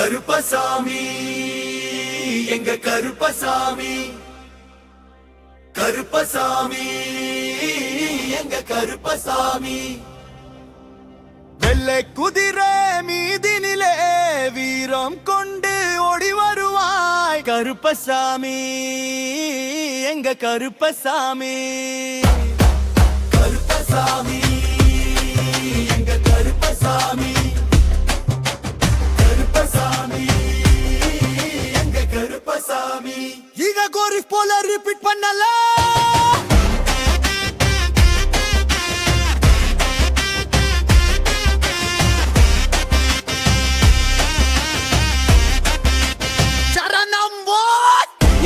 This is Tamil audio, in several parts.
கருப்பசாமி எங்க கருப்பசாமி, கருப்பசாமி எங்க கருப்பசாமி. வெள்ளை குதிரை மீதினிலே வீரம் கொண்டு ஓடி வருவாய் கருப்பசாமி, எங்க கருப்பசாமி. கருப்பசாமி எங்க கருப்பசாமி, கருப்பசாமி எங்க கருப்பசாமி. இங்க கோரி போல ரிப்பீட் பண்ணல.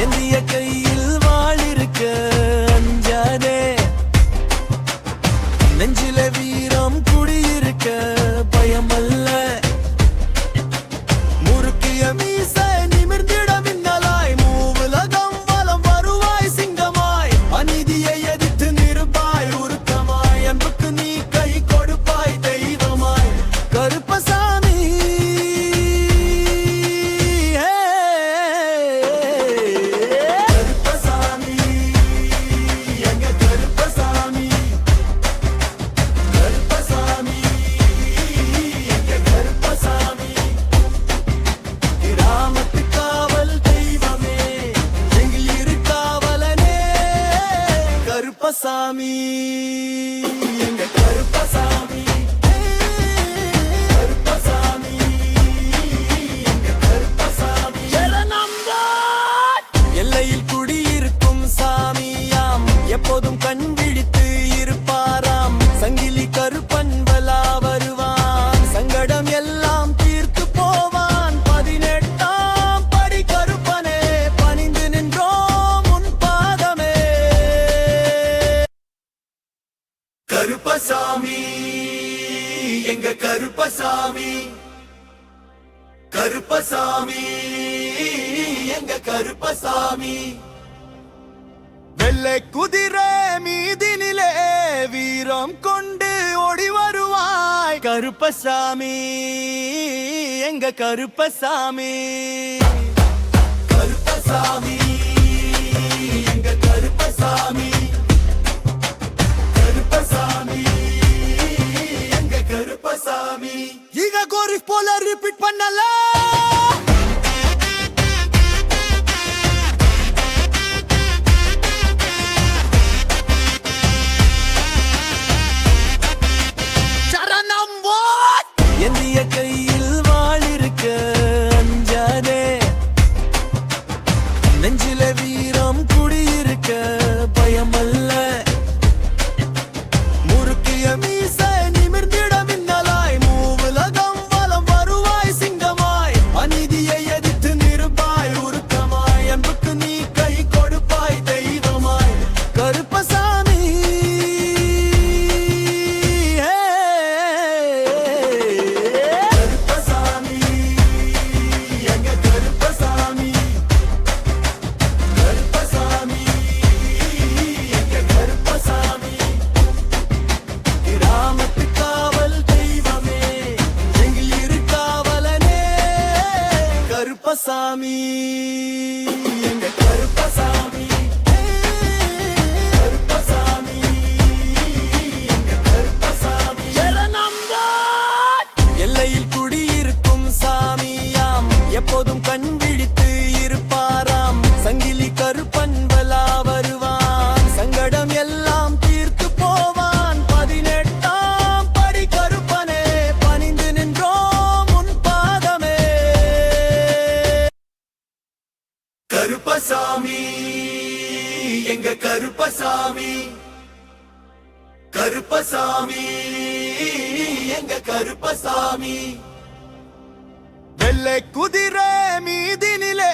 எந்திய கையில் வாழிருக்க அஞ்சாதே, நெஞ்சில வீரம் குடியிருக்க பயமல்ல. முறுக்கிய மீச நிமிர்ந்திட மின்னலாய் மூவுலகம் வலம் வருவாய் சிங்கமாய். அநீதியை எதிர்த்து நிற்பாய் உருக்கமாய், அன்புக்கு நீ கை கொடுப்பாய் தெய்வமாய். கருப்பசாமி கருப்பசாமி எங்க கருப்பசாமி, கருப்பசாமி எங்க கருப்பசாமி. எல்லையில் குடியிருக்கும் சாமியாம், எப்போதும் கண் விழித்து இருப்பாராம். சங்கிலி கருப்பன் வலா வருவான், சங்கடம் எல்லாம் தீர்த்து போவான். 18ஆம் படி கருப்பனே பணிந்து நின்றோம் உன் பாதமே. கருப்பசாமி எங்க கருப்பசாமி, கருப்பசாமி எங்க கருப்பசாமி. வெள்ளை குதிரை மீதினிலே வீரம் கொண்டு ஓடி வருவாய் கருப்பசாமி, எங்க கருப்பசாமி. கருப்பசாமி எங்க கருப்பசாமி, கருப்பசாமி எங்க கருப்பசாமி. இங்க கோரி போல ரிப்பீட் பண்ணல. எந்திய கையில் வாழிருக்க அஞ்சாதே, நெஞ்சில வீரம் குடியிருக்க பயமல்ல. முறுக்கிய மீச நிமிர்ந்திட மின்னலாய் மூவுலகம் வலம் வருவாய் சிங்கமாய். அநீதியை எதிர்த்து நிற்பாய் உருக்கமாய், அன்புக்கு நீ கை கொடுப்பாய் தெய்வமாய். கருப்பசாமி கருப்பசாமி எங்க கருப்பசாமி, கருப்பசாமி எங்க கருப்பசாமி. கிராமத்து காவல் தெய்வமே, எங்கில் இருக்காவலனே கருப்பசாமி, எங்க கருப்பசாமி. கருப்பசாமி எங்க கருப்பசாமி. எல்லையில் குடியிருக்கும் சாமியாம், எப்போதும் கண் விழித்து இருப்பாராம். சங்கிலி கருப்பன் வலா வருவான், சங்கடம் எல்லாம் தீர்த்து போவான். 18ஆம் படி கருப்பனே பணிந்து நின்றோம் உன் பாதமே. கருப்பசாமி எங்க கருப்பசாமி, கருப்பசாமி எங்க கருப்பசாமி. வெள்ளை குதிரை மீதினிலே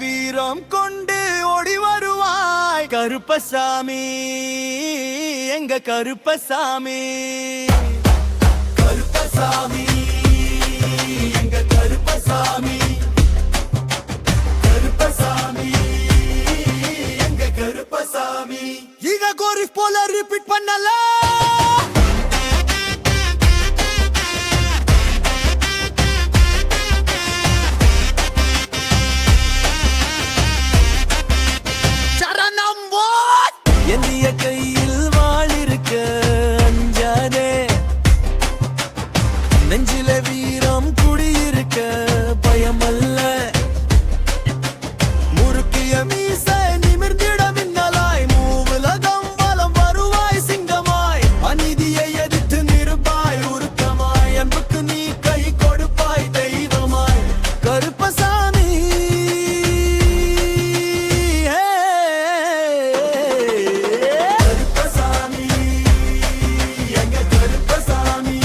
வீரம் கொண்டு ஓடி வருவாய் கருப்பசாமி, எங்க கருப்பசாமி. கருப்பசாமி எங்க கருப்பசாமி, கருப்பசாமி எங்க கருப்பசாமி. இங்க கோரி போல ரிப்பீட் பண்ணல. வீரம் குடியிருக்க பயமல்ல முறுக்கிய மீச நிமிர்ந்திட மின்னலாய் மூவுலகம் வலம் வருவாய் சிங்கமாய் அநீதியை எதிர்த்து நிருப்பாய் உருக்கமாய் அன்புக்கு நீ கை கொடுப்பாய் தெய்வமாய் கருப்பசாமி கருப்பசாமி எங்க கருப்பசாமி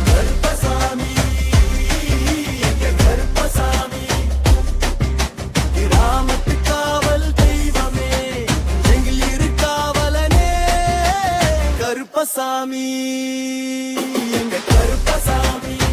கருப்பசாமி எங்க கருப்பசாமி கிராமத்து காவல் தெய்வமே எங்கள் இரு காவலனே கருப்பசாமி